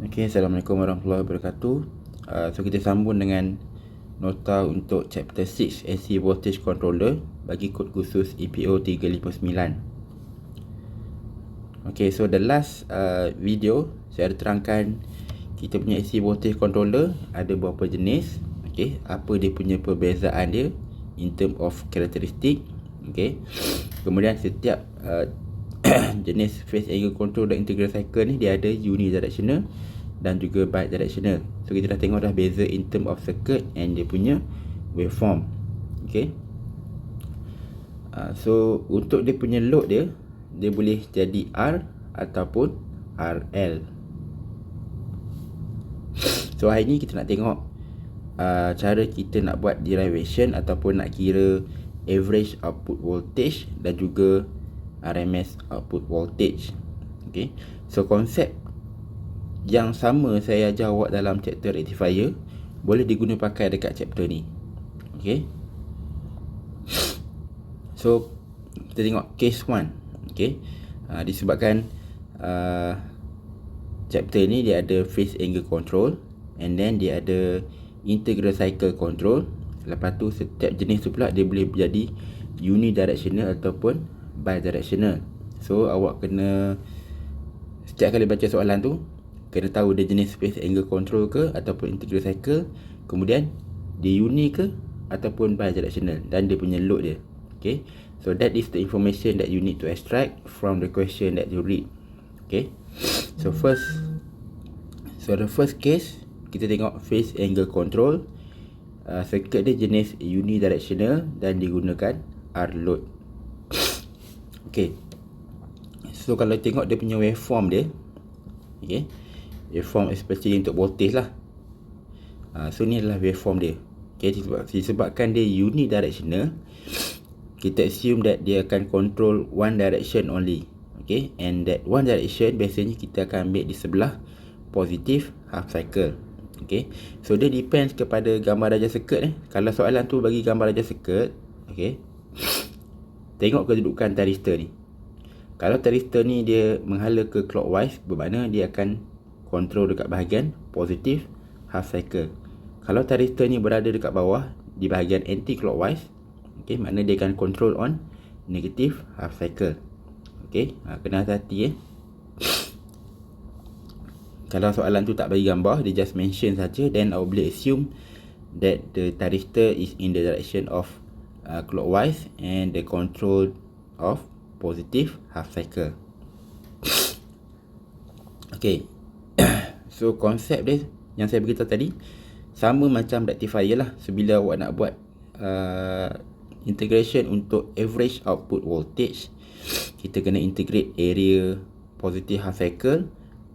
Okay, Assalamualaikum warahmatullahi wabarakatuh. So kita sambung dengan nota untuk chapter 6 AC Voltage Controller bagi kod khusus EPO 359. Okay, so the last video saya ada terangkan kita punya AC Voltage Controller ada beberapa jenis. Okay, apa dia punya perbezaan dia in term of characteristic. Okay, kemudian setiap jenis phase angle control dan integral cycle ni dia ada unidirectional dan juga bidirectional. So kita dah tengok dah beza in term of circuit and dia punya waveform. Okay, so untuk dia punya load dia boleh jadi R ataupun RL. So hari ni kita nak tengok cara kita nak buat derivation ataupun nak kira average output voltage dan juga RMS output voltage. Okay, so konsep yang sama saya ajar awak dalam chapter rectifier boleh diguna pakai dekat chapter ni. Okay, so kita tengok case 1. Okay, disebabkan chapter ni dia ada phase angle control and then dia ada integral cycle control. Lepas tu setiap jenis tu pula dia boleh jadi unidirectional ataupun bidirectional. So awak kena setiap kali baca soalan tu kena tahu dia jenis phase angle control ke ataupun integral cycle, kemudian dia uni ke ataupun bidirectional, dan dia punya load dia. Okay, so that is the information that you need to extract from the question that you read. Okay, so the first case kita tengok phase angle control. Circuit dia jenis unidirectional dan digunakan R load. Okay, so kalau tengok dia punya waveform dia, okay, waveform especially untuk voltage lah. So ni adalah waveform dia. Okay, disebabkan dia unidirectional, kita assume that dia akan control one direction only. Okay, and that one direction biasanya kita akan ambil di sebelah positive half cycle. Okay, so dia depends kepada gambar darjah circuit. Kalau soalan tu bagi gambar darjah circuit, okay, tengok kedudukan thyristor ni. Kalau thyristor ni dia menghala ke clockwise, bermakna dia akan control dekat bahagian positive half cycle. Kalau thyristor ni berada dekat bawah di bahagian anti clockwise, okay, makna dia akan control on negative half cycle. Okay, kena hati-hati Kalau soalan tu tak bagi gambar, dia just mention saja, then I boleh assume that the thyristor is in the direction of clockwise and the control of positive half cycle. Okay, so konsep dia yang saya beritahu tadi sama macam rectifier lah. So bila awak nak buat integration untuk average output voltage, kita kena integrate area positive half cycle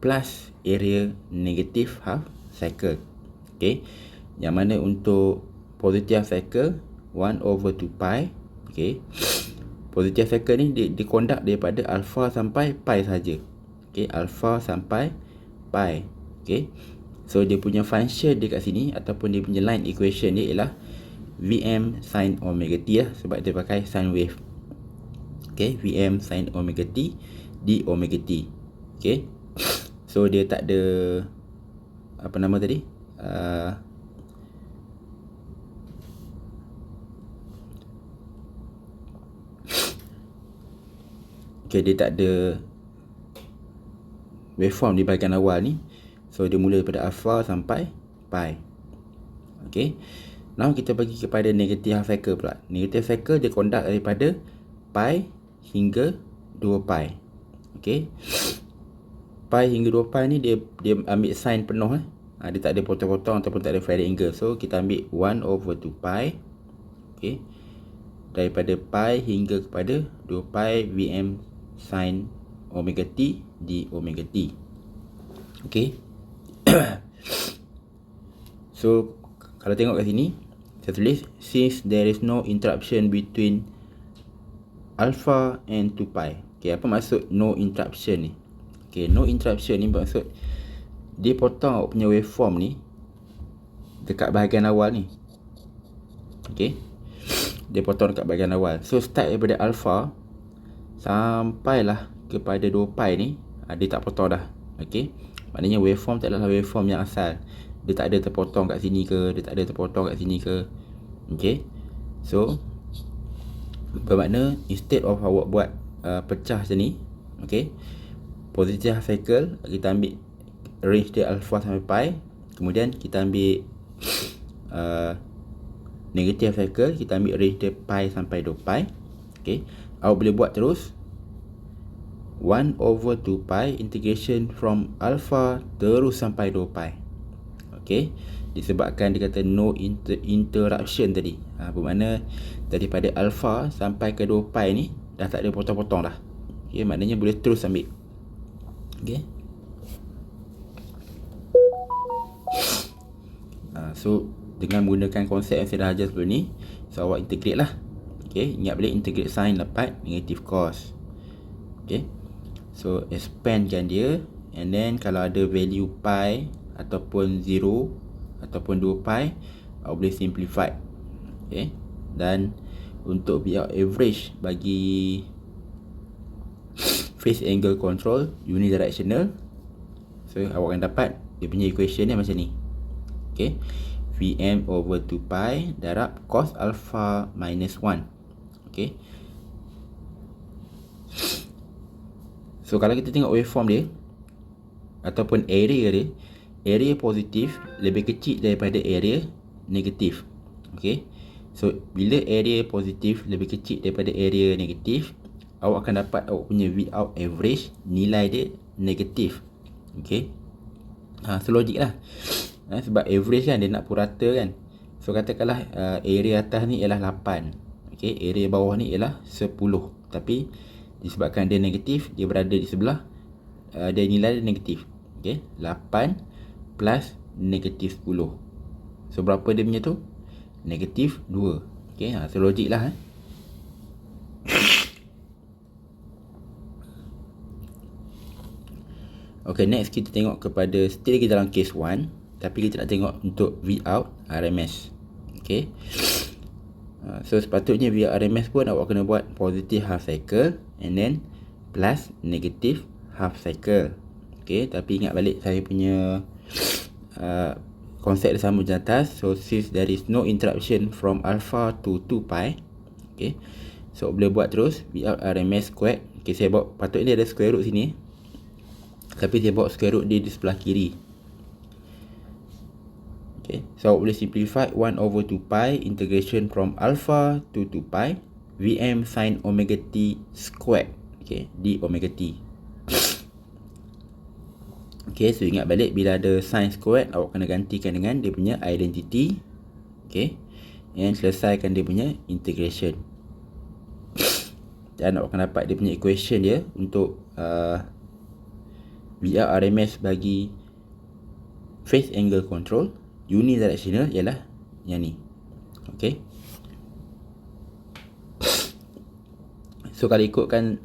plus area negative half cycle. Okay, yang mana untuk positive half cycle 1/2 pi. Okay, positive half cycle ni dia conduct daripada alpha sampai pi saja. Okay, alpha sampai pi. Okay, so dia punya function dia kat sini ataupun dia punya line equation dia ialah Vm sin omega t lah, sebab dia pakai sine wave. Okay, Vm sin omega t di omega t. Okay, so dia tak ada apa nama tadi, okay, dia tak ada waveform di bahagian awal ni. So dia mula daripada alpha sampai pi. Okay, now kita bagi kepada negative half cycle pula. Negative cycle dia conduct daripada pi hingga 2 pi. Okay, pi hingga 2 pi ni dia ambil sine penuh dia tak ada potong-potong ataupun tak ada varying angle. So kita ambil 1/2 pi. Okay, daripada pi hingga kepada 2 pi Vm sin omega t di omega t. Okay, so kalau tengok kat sini saya tulis since there is no interruption between alpha and 2 pi. Okay, apa maksud no interruption ni? Okay, no interruption ni maksud dia potong awak punya waveform ni dekat bahagian awal ni. Okay, dia potong dekat bahagian awal. So start daripada alpha sampailah kepada 2 pi ni, dia tak potong dah. Okey, maknanya waveform tak adalah waveform yang asal. Dia tak ada terpotong kat sini ke, dia tak ada terpotong kat sini ke. Okey, so bermakna instead of awak buat pecah macam ni, okey, positive half cycle kita ambil range dia alpha sampai pi, kemudian kita ambil negative half cycle, kita ambil range dia pi sampai 2 pi. Okey, awak boleh buat terus 1 over 2 pi integration from alpha terus sampai 2 pi. Okey, disebabkan dia kata no interruption tadi. Bermakna daripada alpha sampai ke 2 pi ni dah tak ada potong-potong dah. Okey, maknanya boleh terus ambil. Okey. So dengan menggunakan konsep yang saya dah ajar sebelum ni, so awak integrate lah. Okey, ingat balik integrate sin dapat negative cos. Okey, so expandkan dia, and then kalau ada value pi ataupun 0 ataupun 2 pi, awak boleh simplify. Okey, dan untuk biar average bagi phase angle control unidirectional, so awak akan dapat dia punya equation ni macam ni. Okey, Vm over 2 pi darab cos alpha minus 1. Okey, so kalau kita tengok waveform dia ataupun area dia, area positif lebih kecil daripada area negatif. Okey, so bila area positif lebih kecil daripada area negatif, awak akan dapat awak punya V out average nilai dia negatif. Okey, so logik lah. Sebab average kan dia nak purata kan. So katakanlah area atas ni ialah 8. Okey, area bawah ni ialah 10. Tapi disebabkan dia negatif, dia berada di sebelah, dia nilai dia negatif. Okey, 8 plus negatif 10. So berapa dia punya tu? Negatif 2. Okey, so logik lah. Okay, next kita tengok kepada still lagi dalam case 1, tapi kita nak tengok untuk V out RMS. Okay, so sepatutnya V out RMS pun awak kena buat positive half cycle and then plus negative half cycle. Okay, tapi ingat balik saya punya konsep dia sama macam atas. So since there is no interruption from alpha to 2 pi, okay, so boleh buat terus V out RMS squared. Okay, saya bawa, patutnya dia ada square root sini, tapi saya bawa square root dia di sebelah kiri. Okay, so boleh simplify 1 over 2 pi integration from alpha to 2 pi Vm sin omega t squared. Okay, d omega t. Okay, so ingat balik bila ada sin squared, awak kena gantikan dengan dia punya identity. Okay, and selesaikan dia punya integration, dan awak akan dapat dia punya equation dia untuk VR RMS bagi phase angle control unidirectional ialah yang ni. Okey, so kalau ikutkan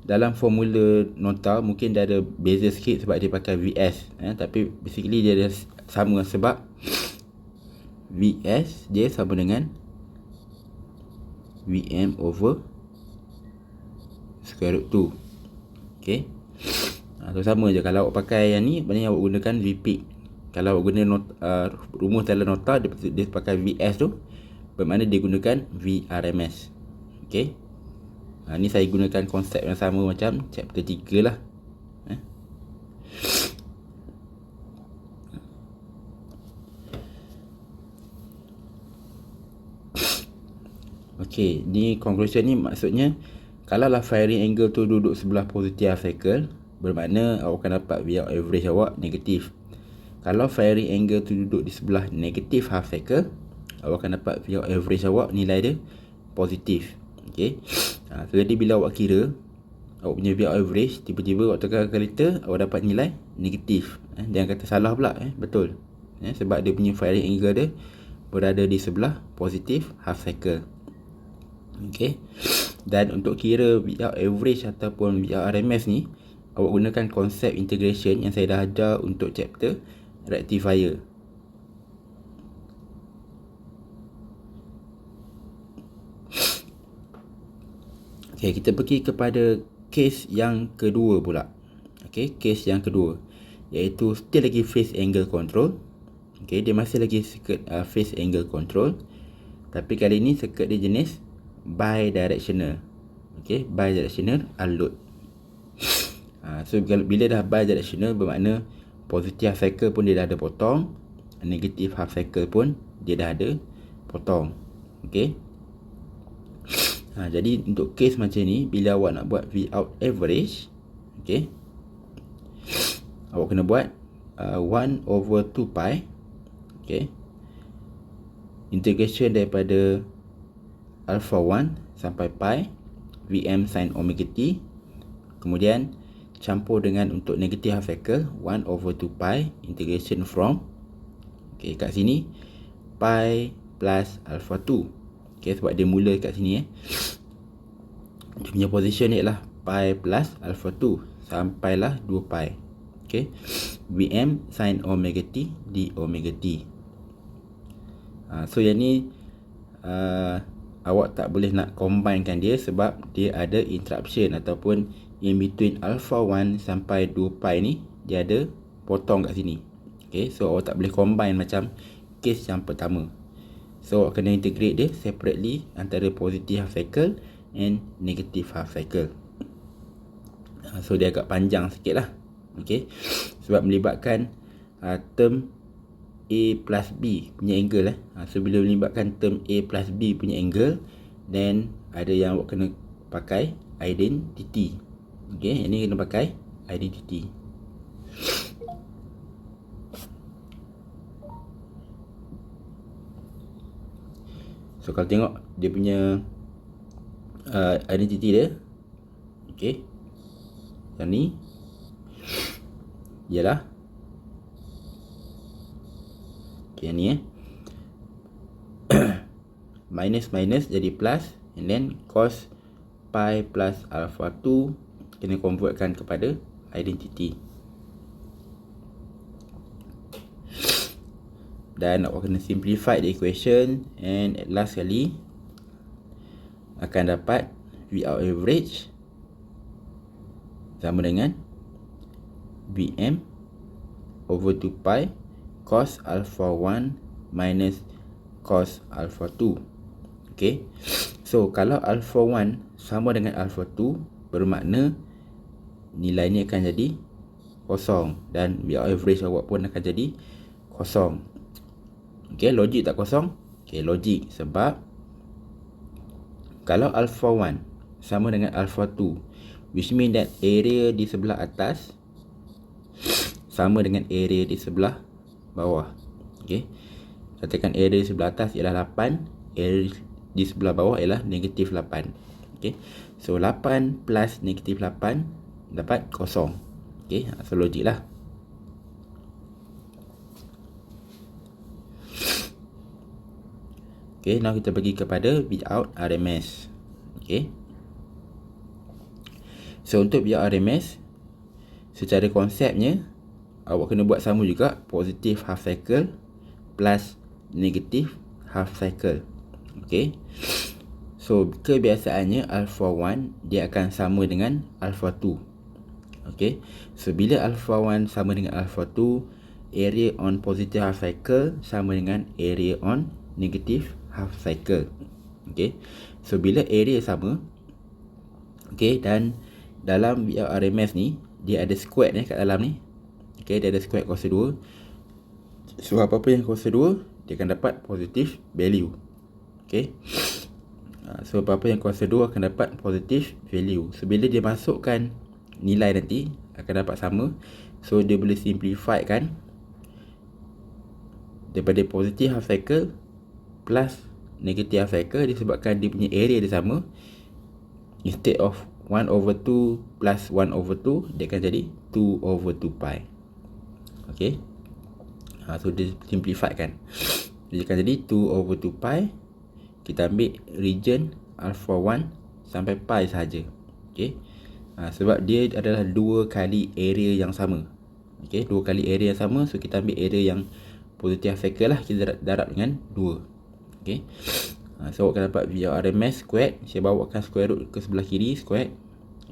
dalam formula nota mungkin dia ada beza sikit sebab dia pakai VS, tapi basically dia ada sama sebab VS dia sama dengan Vm over square root 2. Okey, so sama je. Kalau awak pakai yang ni, maknanya awak gunakan VP. Kalau awak guna rumus dalam nota, dia pakai VS tu, bermakna dia gunakan VRMS. Okey, ni saya gunakan konsep yang sama macam chapter 3 lah. Okey, ni conclusion ni maksudnya kalau lah firing angle tu duduk sebelah positive half cycle, bermakna awak akan dapat VR average awak negatif. Kalau firing angle tu duduk di sebelah negative half cycle, awak akan dapat VR average awak nilai dia positif. Okey, jadi bila awak kira awak punya VR average, tiba-tiba awak tekan kalkulator, awak dapat nilai negatif. Jangan kata salah pula, betul. Sebab dia punya firing angle dia berada di sebelah positive half cycle. Okey, dan untuk kira VR average ataupun VR RMS ni, awak gunakan konsep integration yang saya dah ajar untuk chapter rectifier. Okey, kita pergi kepada case yang kedua pula. Okay, case yang kedua, iaitu still lagi phase angle control. Okay, dia masih lagi circuit phase angle control, tapi kali ni circuit dia jenis bidirectional. Okay, bidirectional unload. So bila dah bidirectional, bermakna positive half cycle pun dia dah ada potong, negative half cycle pun dia dah ada potong. Okay. Jadi untuk case macam ni, bila awak nak buat V out average, okay, awak kena buat 1/2 pi, okay, integration daripada alpha 1 sampai pi Vm sin omega t, kemudian campur dengan untuk negative half cycle 1/2 pi integration from, okay, kat sini pi plus alpha 2. Okay, sebab dia mula kat sini dia punya position ni ialah pi plus alpha 2 sampailah 2 pi. Okay, Vm sin omega t di omega t. So yang ni awak tak boleh nak combinekan dia sebab dia ada interruption ataupun in between alpha 1 sampai 2 pi ni dia ada potong kat sini. Okay, so awak tak boleh combine macam case yang pertama. So awak kena integrate dia separately antara positive half cycle and negative half cycle. So dia agak panjang sikit lah. Okay, sebab melibatkan term A plus B punya angle So bila melibatkan term A plus B punya angle, then ada yang awak kena pakai identity. Okay, ini kena pakai identity. So kalau tengok dia punya identity dia, okay, yang ni ialah okay, yang ni minus minus jadi plus, and then cos pi plus alpha 2 kena convertkan kepada identity. Dan awak kena simplify the equation, and at last kali akan dapat V out average sama dengan Vm over 2 pi cos alpha 1 minus cos alpha 2. Okay, so kalau alpha 1 sama dengan alpha 2, bermakna nilai ni akan jadi kosong, dan V out average awak pun akan jadi kosong. Okay, logik tak kosong? Okay, logik, sebab kalau alpha 1 sama dengan alpha 2, which mean that area di sebelah atas sama dengan area di sebelah bawah. Okay, katakan area di sebelah atas ialah 8, area di sebelah bawah ialah negatif 8. Okay, so 8 plus negatif 8 dapat kosong. Okay, so logik lah. Okay, now kita pergi kepada V out RMS. Okay, so untuk V out RMS, secara konsepnya awak kena buat sama juga, positive half cycle plus negative half cycle. Okay, so kebiasaannya alpha 1 dia akan sama dengan alpha 2. Okay, so bila alpha 1 sama dengan alpha 2, area on positive half cycle sama dengan area on negative half cycle. Okay, so bila area sama, okay, dan dalam RMS ni dia ada square ni kat dalam ni. Okay, dia ada square kuasa 2. So apa-apa yang kuasa 2 dia akan dapat positive value. Okay, so apa-apa yang kuasa 2 akan dapat positive value. So bila dia masukkan nilai nanti akan dapat sama. So dia boleh simplify kan daripada positive half cycle plus negative half cycle, disebabkan dia punya area dia sama. Instead of 1/2 plus 1/2, dia akan jadi 2/2 pi. Okay, so dia simplify kan, dia akan jadi 2/2 pi. Kita ambil region alpha 1 sampai pi sahaja. Okay, sebab dia adalah 2 kali area yang sama. Okay, 2 kali area yang sama, so kita ambil area yang positive half cycle lah, kita darab dengan 2. Okay, so awak akan dapat V RMS squared. Saya bawakan square root ke sebelah kiri, squared.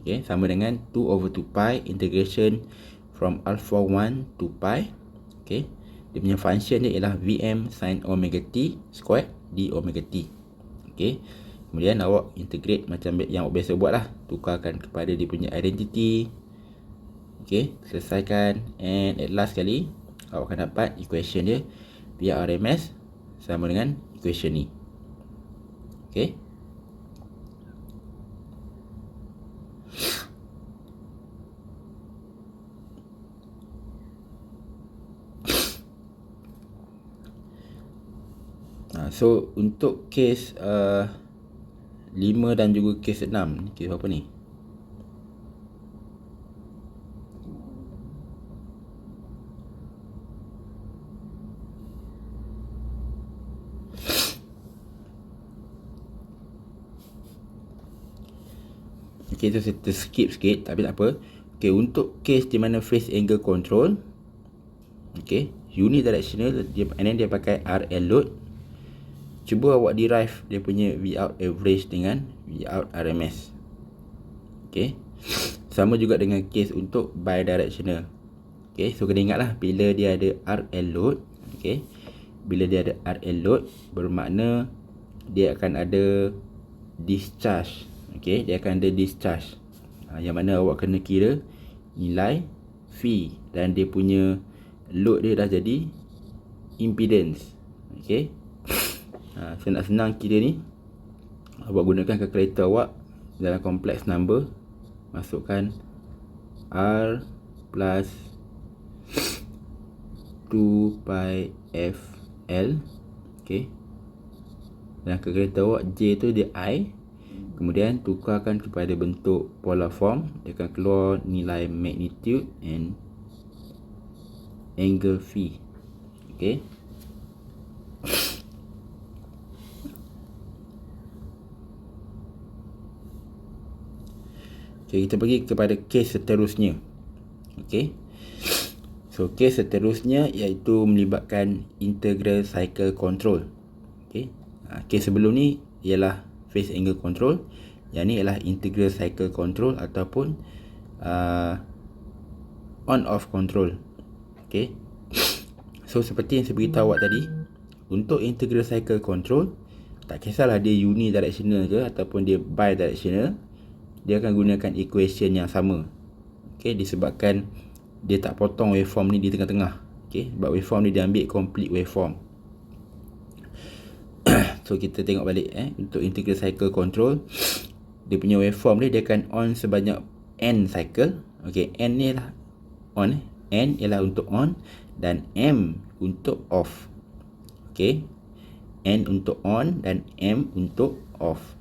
Okay, sama dengan 2 over 2 pi integration from alpha 1 to pi. Okay, dia punya function dia ialah Vm sin omega t squared d omega t. Okay, kemudian awak integrate macam yang awak biasa buat lah, tukarkan kepada dia punya identity. Okay, selesaikan, and at last kali awak akan dapat equation dia Vrms sama dengan equation ni. Okay, so untuk case 5 dan juga case 6, case apa ni? Okay, so saya skip sikit tapi tak apa. Okay, untuk case di mana phase angle control, okay, unidirectional and then dia pakai RL load, cuba awak derive dia punya Vout average dengan Vout RMS. Okay, sama juga dengan case untuk bidirectional. Okay, so kena ingat lah, bila dia ada RL load, okay, bila dia ada RL load bermakna dia akan ada discharge. Okay, dia akan ada discharge, yang mana awak kena kira nilai V dan dia punya load dia dah jadi impedance. Okay, senang-senang kira ni, awak gunakan kalkulator awak dalam complex number, masukkan R plus 2 pi FL. Okay, dan kalkulator awak J tu dia I, kemudian tukarkan kepada bentuk polar form, dia akan keluar nilai magnitude and angle phi. Okay, okay, kita pergi kepada case seterusnya. Okay, so case seterusnya iaitu melibatkan integral cycle control. Okay, case sebelum ni ialah phase angle control, yang ni ialah integral cycle control ataupun on off control. Okay, so seperti yang saya beritahu awak tadi, untuk integral cycle control, tak kisahlah dia unidirectional ke ataupun dia bidirectional, dia akan gunakan equation yang sama. Okay, disebabkan dia tak potong waveform ni di tengah-tengah. Okay, sebab waveform ni dia ambil complete waveform. So kita tengok balik untuk integral cycle control, dia punya waveform dia akan on sebanyak n cycle. Okay, n ni lah on, n ialah untuk on dan m untuk off. Okay, n untuk on dan m untuk off.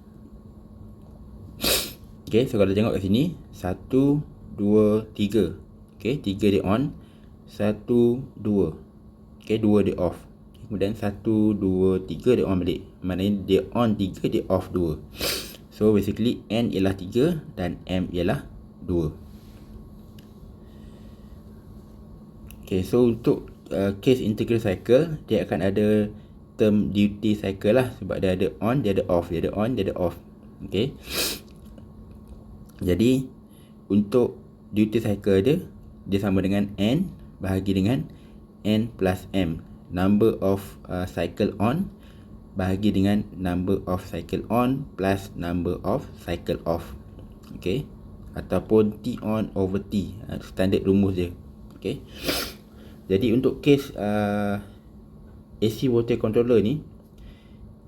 Okay, so kalau tengok kat sini 1, 2, 3. Okay, 3 dia on, 1, 2. Okay, 2 dia off. Kemudian 1, 2, 3 dia on balik. Maknanya dia on 3, dia off 2. So basically n ialah 3 dan m ialah 2. Okay, so untuk case integral cycle, dia akan ada term duty cycle lah, sebab dia ada on, dia ada off, dia ada on, dia ada off. Okay, jadi untuk duty cycle dia sama dengan n bahagi dengan n plus m, number of cycle on bahagi dengan number of cycle on plus number of cycle off. Okay, ataupun T on over T, standard rumus dia. Okay, jadi untuk case AC voltage controller ni,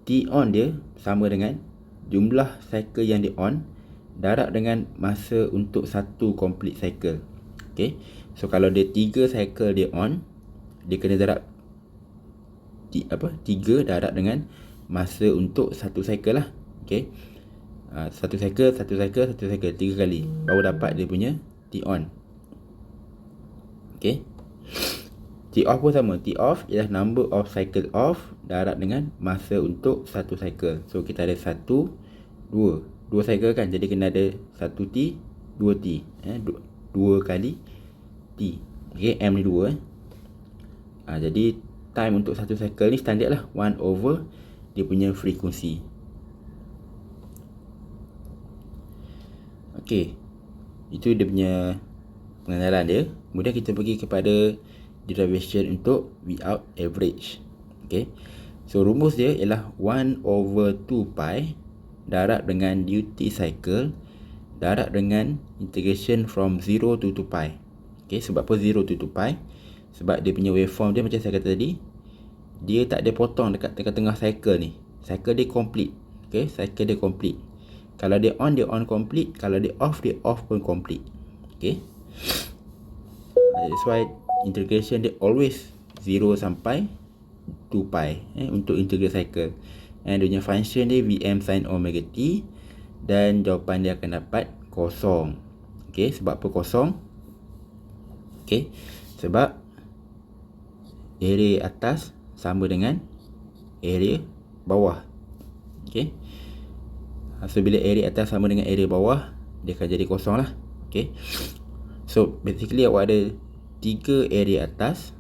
T on dia sama dengan jumlah cycle yang dia on darab dengan masa untuk satu complete cycle. Okay, so kalau dia 3 cycle dia on, dia kena darab 3 darab dengan masa untuk satu cycle lah. Okay, satu cycle 3 kali baru dapat dia punya T on. Okay, T off pun sama, T off ialah number of cycle off darab dengan masa untuk satu cycle. So kita ada 1, 2 cycle kan, jadi kena ada 1T, 2T, 2 kali T. Okay, M ni 2 jadi time untuk satu cycle ni standard lah 1 over dia punya frekuensi. Okay, Itu dia punya pengenalan dia. Kemudian kita pergi kepada derivation untuk V out average. Okay. So rumus dia ialah 1/2 pi darab dengan duty cycle darab dengan integration from 0 to 2 pi. Okay, sebab apa 0 to 2 pi? Sebab dia punya waveform dia macam saya kata tadi, dia tak ada potong dekat tengah-tengah cycle ni. Cycle dia complete. Okay, cycle dia complete. Kalau dia on complete. Kalau dia off pun complete. Okay. That's why integration dia always 0 sampai 2 pi untuk integral cycle. And dia punya function dia Vm sin omega t. Dan jawapan dia akan dapat kosong. Okay, sebab apa kosong? Okay, sebab area atas sama dengan area bawah. Okay, so bila area atas sama dengan area bawah, dia akan jadi kosong lah. Okay, so basically awak ada 3 area atas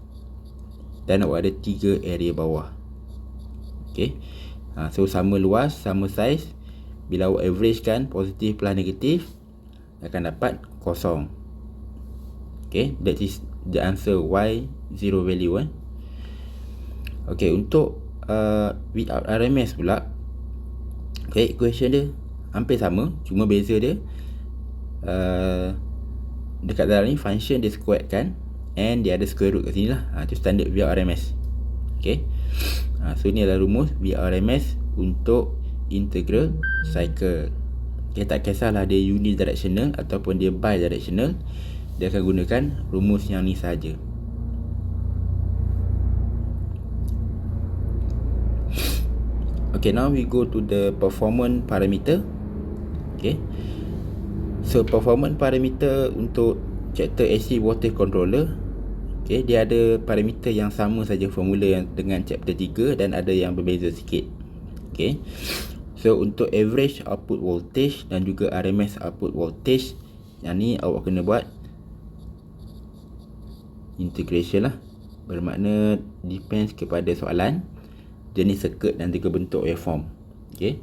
dan awak ada 3 area bawah. Okay, so sama luas, sama size. Bila awak average kan positif plus negatif, akan dapat kosong. Okay, that is the answer why zero value. Okay, untuk V out RMS pula, okay, equation dia hampir sama, cuma beza dia dekat dalam ni function dia squared kan, and dia ada square root kat sini lah. Itu standard V out RMS. Okay, so ni adalah rumus V out RMS untuk integral cycle. Okay, tak kisahlah dia unidirectional ataupun dia bidirectional, dia akan gunakan rumus yang ni saja. Okay, now we go to the performance parameter. Okay, so performance parameter untuk chapter AC voltage controller, okay, dia ada parameter yang sama saja formula yang dengan chapter 3 dan ada yang berbeza sikit. Okay, so untuk average output voltage dan juga RMS output voltage, yang ni awak kena buat integration lah. Bermakna depends kepada soalan, jenis circuit dan juga bentuk waveform. Okay,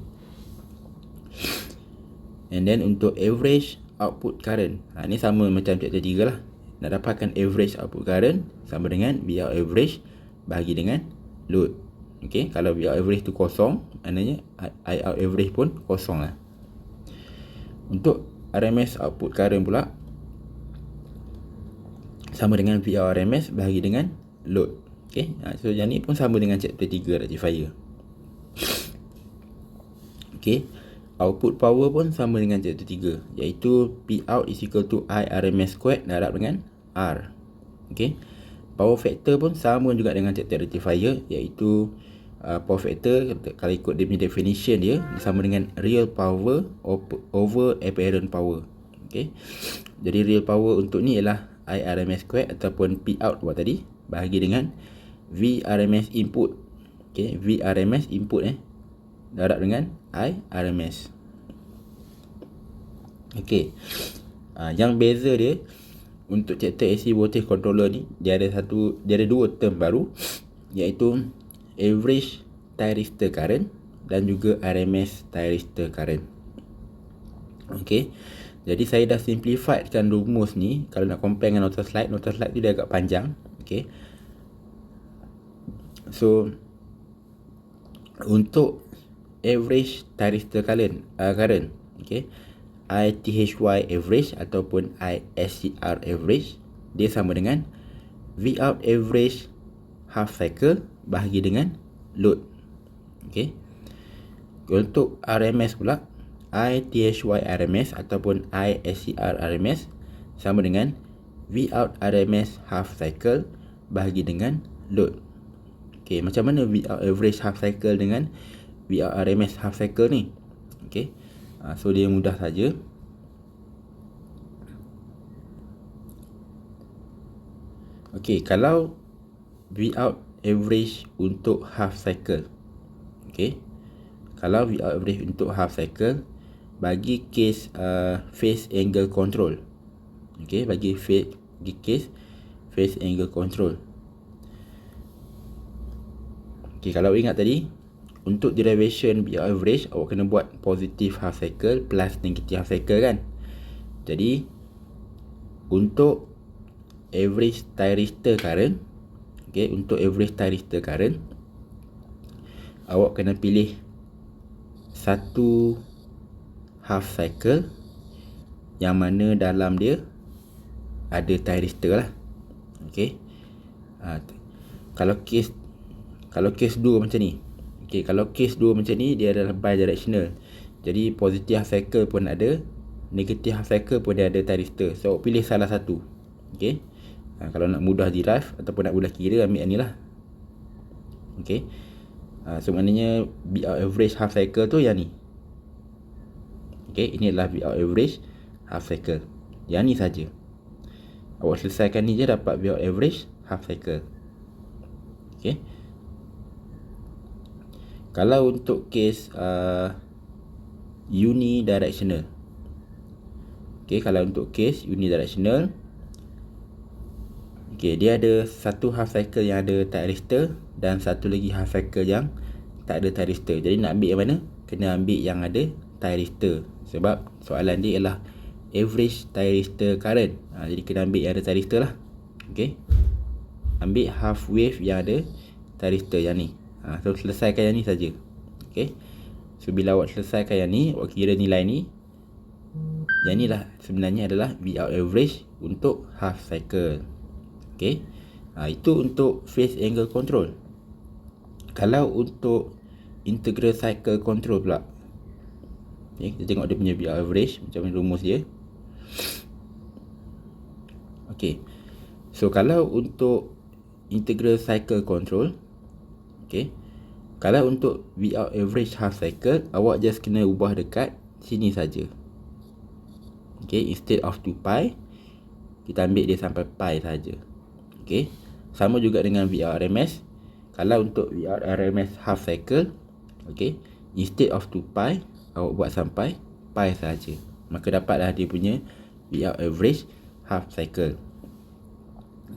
and then untuk average output current, ni sama macam chapter 3 lah. Nak dapatkan average output current sama dengan V out average bahagi dengan load. Okay, kalau V out average tu kosong, maknanya I out average pun kosong lah. Untuk RMS output current pula sama dengan V out RMS bahagi dengan load. Okay, so yang ni pun sama dengan chapter 3 rectifier. Okay, output power pun sama dengan chapter 3, iaitu P out is equal to I RMS squared darab dengan R. Okay, power factor pun sama juga dengan chapter rectifier, iaitu power factor kalau ikut dia punya definition dia sama dengan real power over apparent power. Okay, jadi real power untuk ni ialah I RMS squared ataupun P out buat tadi bahagi dengan V RMS input. Okay, V RMS input darab dengan I RMS. Okay, yang beza dia untuk chapter AC voltage controller ni, dia ada dua term baru, iaitu average thyristor current dan juga RMS thyristor current. Okay, jadi saya dah simplifiedkan rumus ni. Kalau nak compare dengan nota slide tu dia agak panjang. Okay, so untuk average thyristor current, okay, ITHY average ataupun ISCR average, dia sama dengan V out average half cycle bahagi dengan load. Okay, untuk RMS pula, ITHY RMS ataupun ISCR RMS sama dengan V out RMS half cycle bahagi dengan load. Okay, macam mana V out average half cycle dengan V out RMS half cycle ni? Okay, so dia mudah saja. Okay, kalau V out average untuk half cycle, okay, kalau V out average untuk half cycle bagi case phase angle control, okay, bagi case phase angle control. Okay, kalau ingat tadi, untuk derivation V out average awak kena buat positive half cycle plus negative half cycle kan. Jadi untuk average thyristor current, okay, untuk average thyristor current, awak kena pilih satu half cycle yang mana dalam dia ada thyristor lah. Okay. Kalau case 2 macam ni, okay, kalau case 2 macam ni, dia adalah bidirectional. Jadi positive half cycle pun ada, negative half cycle pun dia ada thyristor. So awak pilih salah satu. Okay. Kalau nak mudah derive ataupun nak mudah kira, ambil yang ni lah. Okay. So maknanya Vout average half cycle tu yang ni. Okay, ini adalah Vout average half cycle. Yang ni saja. Awak selesaikan ni je dapat Vout average half cycle. Okay. Kalau untuk case unidirectional, okay, kalau untuk case unidirectional, okay, dia ada satu half cycle yang ada thyristor dan satu lagi half cycle yang tak ada thyristor. Jadi nak ambil yang mana? Kena ambil yang ada thyristor, sebab soalan dia ialah average thyristor current. Jadi kena ambil yang ada thyristor lah. Okay, ambil half wave yang ada thyristor yang ni. So selesaikan yang ni saja. Okay, so bila awak selesaikan yang ni, awak kira nilai ni, yang ni lah sebenarnya adalah Vout average untuk half cycle. Okay, itu untuk phase angle control. Kalau untuk integral cycle control pula, okay, kita tengok dia punya Vout average, macam mana rumus dia. Okay, so kalau untuk integral cycle control, okay, kalau untuk Vout average half cycle, awak just kena ubah dekat sini saja. Okay, instead of 2 pi, kita ambil dia sampai pi saja. Okay, sama juga dengan Vout RMS. Kalau untuk Vout RMS half cycle, okay, instead of 2 pi, awak buat sampai pi saja. Maka dapatlah dia punya Vout average half cycle.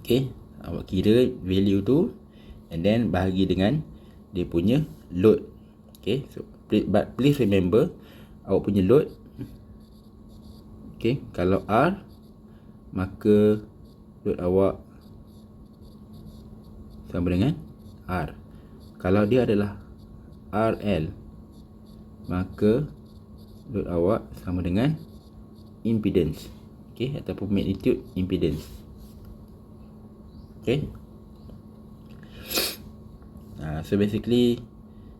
Okay, awak kira value tu and then bahagi dengan dia punya load. Okay, so but please remember, awak punya load, okay, kalau R, maka load awak sama dengan R. Kalau dia adalah RL, maka load awak sama dengan impedance, okay, ataupun magnitude impedance. Okay. So basically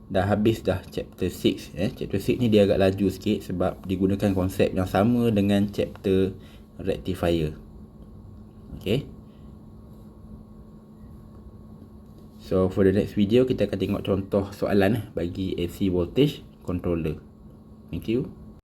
dah habis dah chapter 6. Chapter 6 ni dia agak laju sikit sebab digunakan konsep yang sama dengan chapter rectifier. Okay. So for the next video, kita akan tengok contoh soalan bagi AC voltage controller. Thank you.